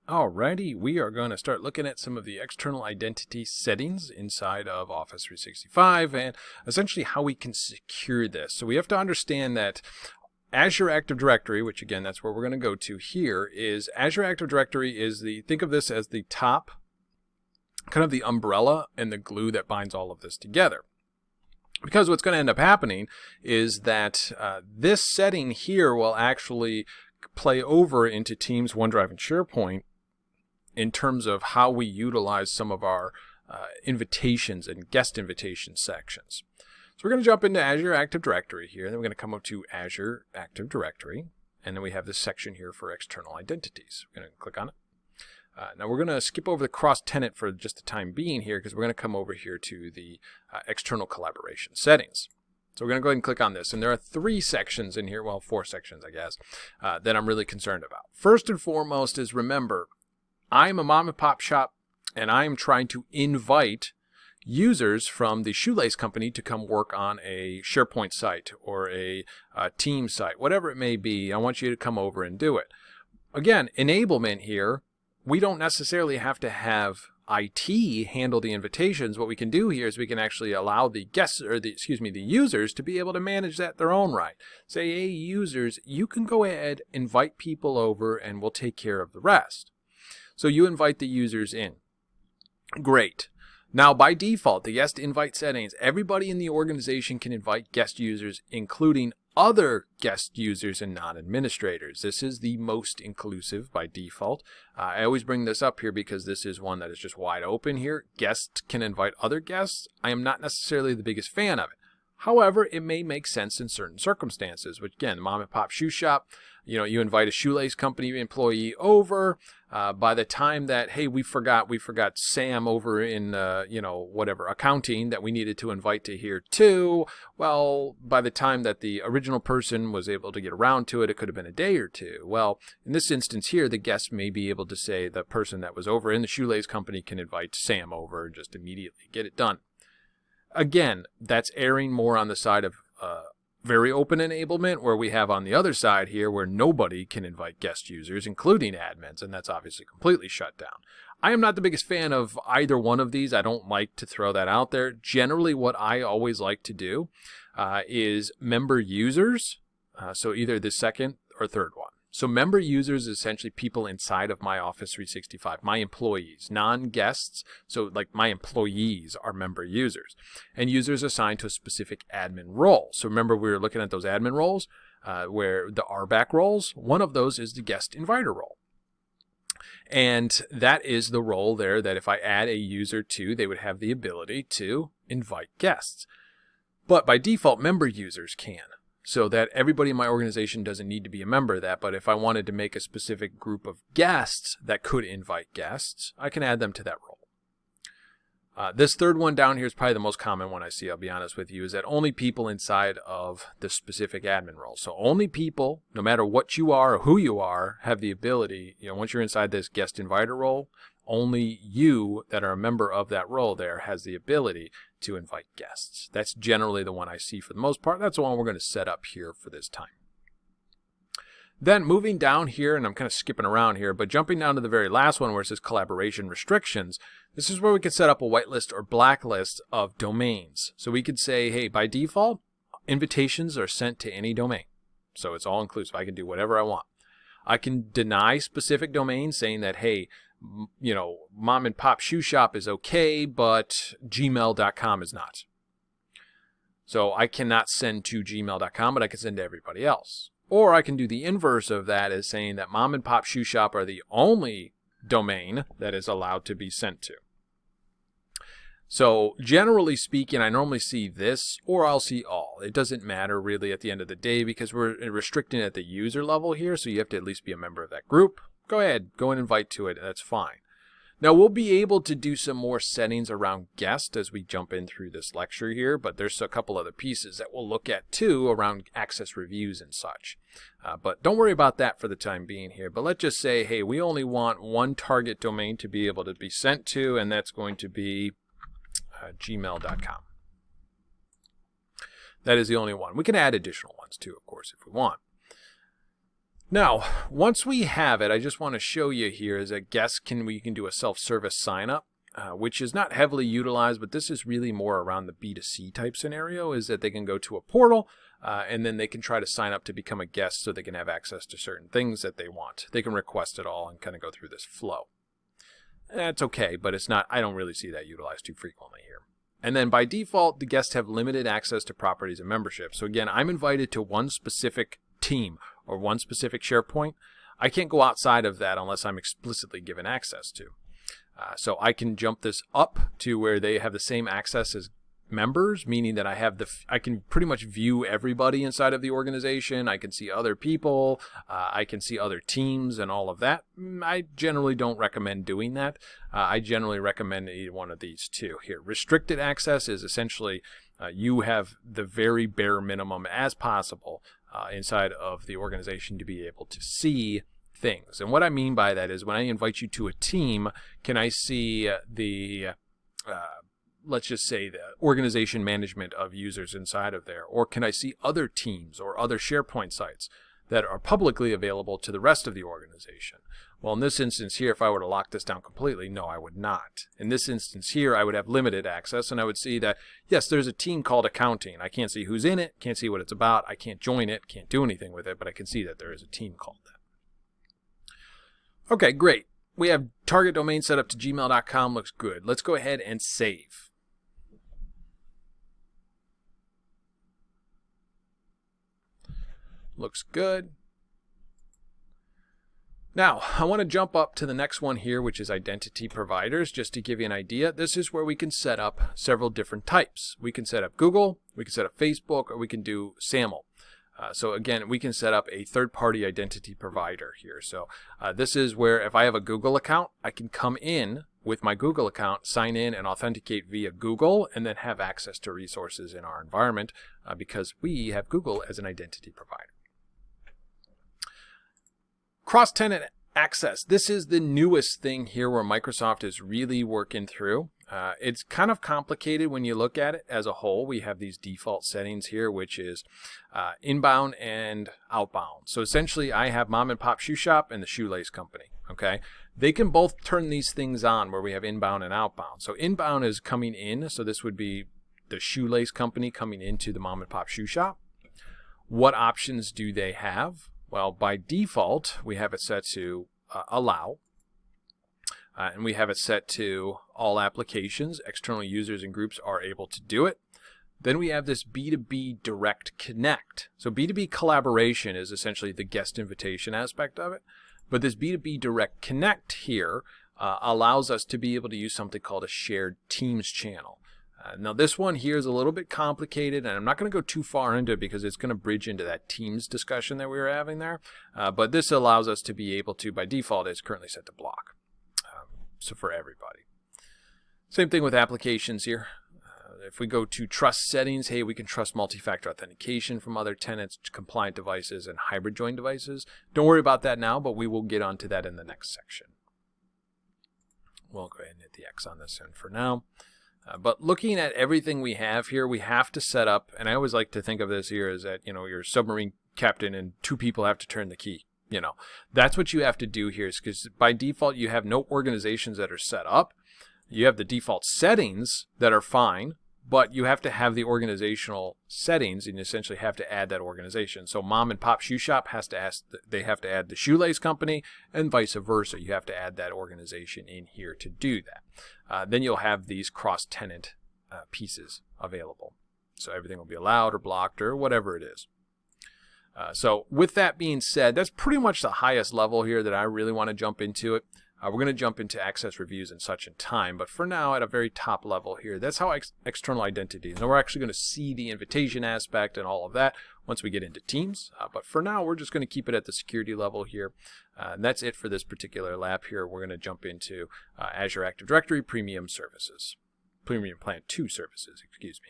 Alrighty, we are going to start looking at some of the external identity settings inside of Office 365 and essentially how we can secure this. So we have to understand that Azure Active Directory, which again, that's where we're going to go to here, is Azure Active Directory is think of this as the top, kind of the umbrella and the glue that binds all of this together. Because what's going to end up happening is that this setting here will actually play over into Teams, OneDrive, and SharePoint in terms of how we utilize some of our invitations and guest invitation sections. So we're going to jump into Azure Active Directory here, and then we're going to come up to Azure Active Directory, and then we have this section here for external identities. We're going to click on it. Now we're going to skip over the cross-tenant for just the time being here because we're going to come over here to the external collaboration settings. So we're going to go ahead and click on this, and there are 3 sections in here, well 4 sections I guess, that I'm really concerned about. First and foremost is remember, I'm a mom and pop shop and I'm trying to invite users from the shoelace company to come work on a SharePoint site or a Teams site, whatever it may be. I want you to come over and do it. Again, enablement here, we don't necessarily have to have IT handle the invitations. What we can do here is we can actually allow the guests or the users to be able to manage that their own right. Say, hey users, you can go ahead, invite people over and we'll take care of the rest. So you invite the users in. Great. Now by default, the guest invite settings, everybody in the organization can invite guest users, including other guest users and non-administrators. This is the most inclusive by default. I always bring this up here because this is one that is just wide open here. Guests can invite other guests. I am not necessarily the biggest fan of it. However, it may make sense in certain circumstances, which again, mom and pop shoe shop, you invite a shoelace company employee over. By the time that, hey, we forgot Sam over in, whatever, accounting that we needed to invite to here too. Well, by the time that the original person was able to get around to it, it could have been a day or two. Well, in this instance here, the guest may be able to say the person that was over in the shoelace company can invite Sam over and just immediately get it done. Again, that's erring more on the side of very open enablement, where we have on the other side here where nobody can invite guest users, including admins, and that's obviously completely shut down. I am not the biggest fan of either one of these. I don't like to throw that out there. Generally, what I always like to do is member users, so either the second or third one. So member users is essentially people inside of my Office 365, my employees, non-guests. So like my employees are member users, and users assigned to a specific admin role. So remember we were looking at those admin roles where the RBAC roles, one of those is the guest inviter role. And that is the role there that if I add a user to, they would have the ability to invite guests. But by default, member users can. So that everybody in my organization doesn't need to be a member of that, but if I wanted to make a specific group of guests that could invite guests, I can add them to that role. This third one down here is probably the most common one I see, I'll be honest with you, is that only people inside of the specific admin role. So only people, no matter what you are or who you are, have the ability, once you're inside this guest inviter role, only you that are a member of that role there has the ability to invite guests. That's generally the one I see for the most part. That's the one we're going to set up here for this time. Then moving down here, and I'm kind of skipping around here, but jumping down to the very last one where it says collaboration restrictions, this is where we can set up a whitelist or blacklist of domains. So we could say, hey, by default, invitations are sent to any domain. So it's all inclusive. I can do whatever I want. I can deny specific domains saying that, hey, mom and pop shoe shop is okay, but gmail.com is not. So I cannot send to gmail.com, but I can send to everybody else. Or I can do the inverse of that, as saying that mom and pop shoe shop are the only domain that is allowed to be sent to. So generally speaking, I normally see this or I'll see all. It doesn't matter really at the end of the day because we're restricting at the user level here, so you have to at least be a member of that group. Go ahead, go and invite to it, that's fine. Now we'll be able to do some more settings around guest as we jump in through this lecture here, but there's a couple other pieces that we'll look at too around access reviews and such. But don't worry about that for the time being here. But let's just say, hey, we only want one target domain to be able to be sent to, and that's going to be gmail.com. That is the only one. We can add additional ones too, of course, if we want. Now, once we have it, I just want to show you here is that guests we can do a self-service sign up, which is not heavily utilized, but this is really more around the B2C type scenario, is that they can go to a portal and then they can try to sign up to become a guest so they can have access to certain things that they want. They can request it all and kind of go through this flow. That's okay, but it's not, I don't really see that utilized too frequently here. And then by default, the guests have limited access to properties and membership. So again, I'm invited to one specific team or one specific SharePoint. I can't go outside of that unless I'm explicitly given access to. So I can jump this up to where they have the same access as members, meaning that I can pretty much view everybody inside of the organization. I can see other people. I can see other teams and all of that. I generally don't recommend doing that. I generally recommend either one of these two here. Restricted access is essentially you have the very bare minimum as possible inside of the organization to be able to see things. And what I mean by that is when I invite you to a team, can I see let's just say the organization management of users inside of there, or can I see other teams or other SharePoint sites that are publicly available to the rest of the organization? Well, in this instance here, if I were to lock this down completely, no, I would not. In this instance here, I would have limited access, and I would see that, yes, there's a team called accounting. I can't see who's in it, can't see what it's about, I can't join it, can't do anything with it, but I can see that there is a team called that. Okay, great. We have target domain set up to gmail.com, looks good. Let's go ahead and save. Looks good. Now, I want to jump up to the next one here, which is identity providers, just to give you an idea. This is where we can set up several different types. We can set up Google, we can set up Facebook, or we can do SAML. So again, we can set up a third-party identity provider here. So this is where if I have a Google account, I can come in with my Google account, sign in and authenticate via Google, and then have access to resources in our environment because we have Google as an identity provider. Cross-tenant access. This is the newest thing here where Microsoft is really working through. It's kind of complicated when you look at it as a whole. We have these default settings here, which is inbound and outbound. So essentially, I have mom and pop shoe shop and the shoelace company. Okay, they can both turn these things on where we have inbound and outbound. So inbound is coming in. So this would be the shoelace company coming into the mom and pop shoe shop. What options do they have? Well, by default, we have it set to allow, and we have it set to all applications. External users and groups are able to do it. Then we have this B2B Direct Connect. So B2B collaboration is essentially the guest invitation aspect of it. But this B2B Direct Connect here allows us to be able to use something called a shared Teams channel. Now this one here is a little bit complicated, and I'm not going to go too far into it because it's going to bridge into that Teams discussion that we were having there. But this allows us to be able to, by default, it's currently set to block. So for everybody. Same thing with applications here. If we go to trust settings, hey, we can trust multi-factor authentication from other tenants, compliant devices, and hybrid join devices. Don't worry about that now, but we will get onto that in the next section. We'll go ahead and hit the X on this end for now. But looking at everything we have here, we have to set up, and I always like to think of this here as that, you're a submarine captain and two people have to turn the key. That's what you have to do here, is because by default, you have no organizations that are set up. You have the default settings that are fine, but you have to have the organizational settings and you essentially have to add that organization. So mom and pop shoe shop they have to add the shoelace company and vice versa. You have to add that organization in here to do that. Then you'll have these cross-tenant pieces available. So everything will be allowed or blocked or whatever it is. So with that being said, that's pretty much the highest level here that I really want to jump into it. We're going to jump into access reviews and such in time, but for now, at a very top level here, that's how external identity is. Now, we're actually going to see the invitation aspect and all of that once we get into Teams, but for now, we're just going to keep it at the security level here. And that's it for this particular lab here. We're going to jump into Azure Active Directory Premium Services, Premium Plan 2 services, excuse me.